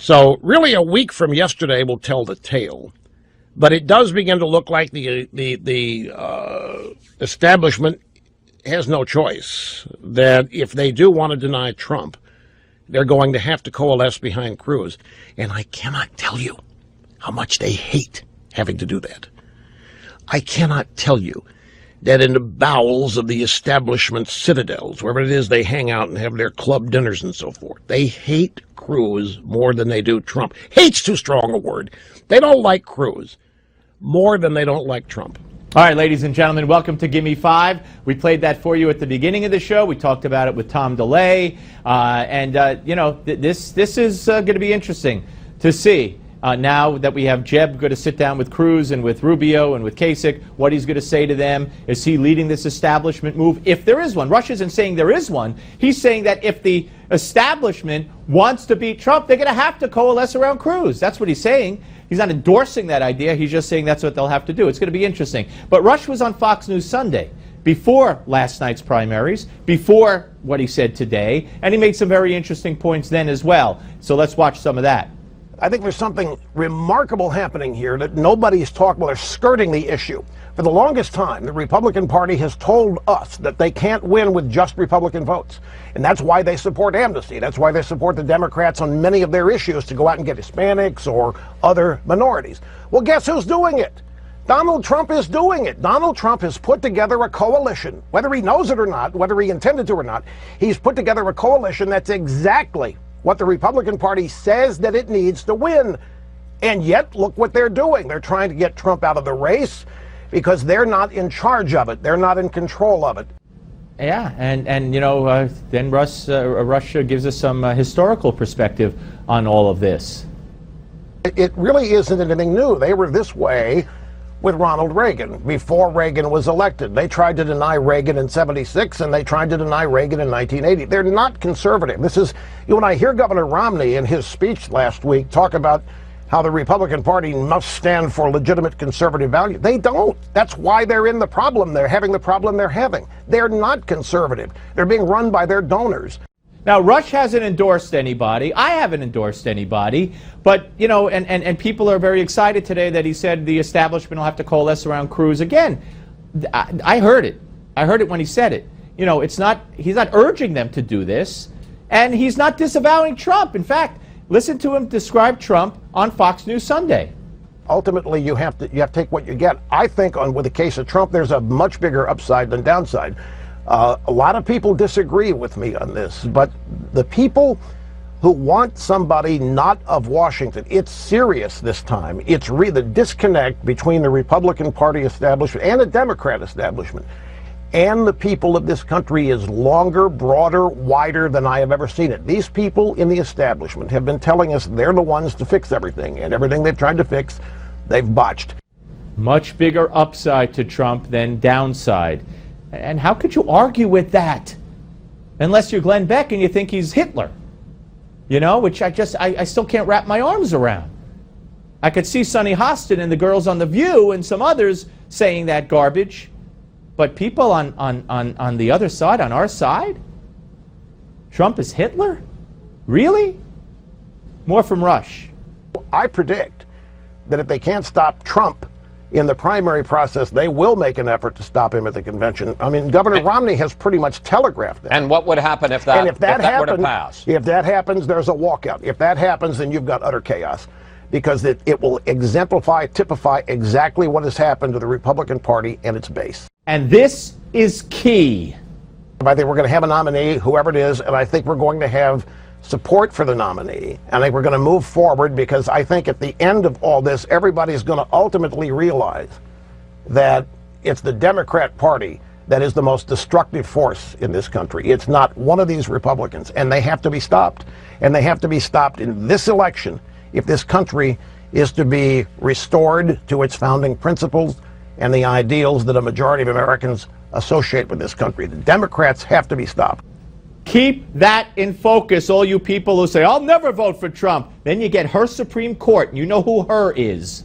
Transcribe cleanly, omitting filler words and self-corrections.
So really a week from yesterday will tell the tale. But it does begin to look like the establishment has no choice, that if they do want to deny Trump, they're going to have to coalesce behind Cruz. And I cannot tell you how much they hate having to do that. I cannot tell you that in the bowels of the establishment citadels, wherever it is they hang out and have their club dinners and so forth, they hate Cruz more than they do Trump. Hate's too strong a word. They don't like Cruz more than they don't like Trump. All right, ladies and gentlemen, welcome to Gimme 5. We played that for you at the beginning of the show. We talked about it with Tom DeLay. This is going to be interesting to see. Now that we have Jeb going to sit down with Cruz and with Rubio and with Kasich, what he's going to say to them. Is he leading this establishment move? If there is one. Rush isn't saying there is one. He's saying that if the establishment wants to beat Trump, they're going to have to coalesce around Cruz. That's what he's saying. He's not endorsing that idea. He's just saying that's what they'll have to do. It's going to be interesting. But Rush was on Fox News Sunday before last night's primaries, before what he said today, and he made some very interesting points then as well. So let's watch some of that. I think there's something remarkable happening here that nobody's talking about. They're skirting the issue. For the longest time, the Republican Party has told us that they can't win with just Republican votes. And that's why they support amnesty. That's why they support the Democrats on many of their issues to go out and get Hispanics or other minorities. Well, guess who's doing it? Donald Trump is doing it. Donald Trump has put together a coalition, whether he knows it or not, whether he intended to or not. He's put together a coalition that's exactly what the Republican Party says that it needs to win. And yet, look what they're doing. They're trying to get Trump out of the race because they're not in charge of it. They're not in control of it. Yeah, and then Rush gives us some historical perspective on all of this. It really isn't anything new. They were this way with Ronald Reagan before Reagan was elected. They tried to deny Reagan in '76, and they tried to deny Reagan in 1980. They're not conservative. When I hear Governor Romney in his speech last week talk about how the Republican Party must stand for legitimate conservative values, they don't. That's why they're in the problem. They're having the problem they're having. They're not conservative. They're being run by their donors. Now, Rush hasn't endorsed anybody. I haven't endorsed anybody. But, and people are very excited today that he said the establishment will have to coalesce around Cruz. Again, I heard it. I heard it when he said it. He's not urging them to do this. And he's not disavowing Trump. In fact, listen to him describe Trump on Fox News Sunday. Ultimately, you have to take what you get. I think with the case of Trump, there's a much bigger upside than downside. A lot of people disagree with me on this, but the people who want somebody not of Washington, it's serious this time. It's the disconnect between the Republican Party establishment and the Democrat establishment and the people of this country is longer, broader, wider than I have ever seen it. These people in the establishment have been telling us they're the ones to fix everything, and everything they've tried to fix, they've botched. Much bigger upside to Trump than downside. And how could you argue with that? Unless you're Glenn Beck and you think he's Hitler. Which I still can't wrap my arms around. I could see Sonny Hostin and the girls on The View and some others saying that garbage. But people on the other side, on our side? Trump is Hitler? Really? More from Rush. I predict that if they can't stop Trump in the primary process, they will make an effort to stop him at the convention. I mean, Governor Romney has pretty much telegraphed that. And what would happen if that were to pass? If that happens, there's a walkout. If that happens, then you've got utter chaos, because it will typify exactly what has happened to the Republican Party and its base. And this is key. I think we're going to have a nominee, whoever it is, and I think we're going to have support for the nominee. And I think we're going to move forward, because I think at the end of all this, everybody's going to ultimately realize that it's the Democrat Party that is the most destructive force in this country. It's not one of these Republicans, and they have to be stopped. And they have to be stopped in this election if this country is to be restored to its founding principles and the ideals that a majority of Americans associate with this country. The Democrats have to be stopped. Keep that in focus, all you people who say, I'll never vote for Trump. Then you get her Supreme Court, and you know who her is.